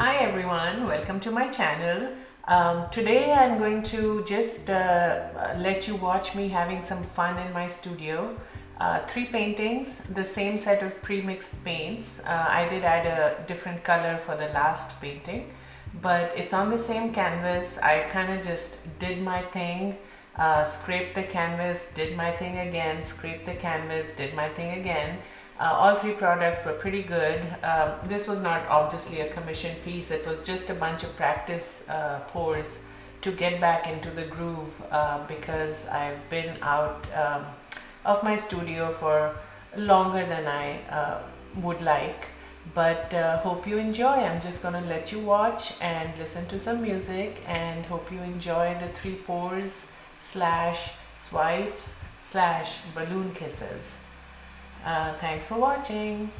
Hi everyone, welcome to my channel. Today I'm going to just let you watch me having some fun in my studio. Three paintings, the same set of pre-mixed paints. I did add a different color for the last painting, but it's on the same canvas. I kind of just did my thing, scraped the canvas, did my thing again, scraped the canvas, did my thing again. All three products were pretty good. This was not obviously a commission piece. It was just a bunch of practice pours to get back into the groove because I've been out of my studio for longer than I would like. But hope you enjoy. I'm just gonna let you watch and listen to some music, and hope you enjoy the three pours slash swipes slash balloon kisses. Thanks for watching.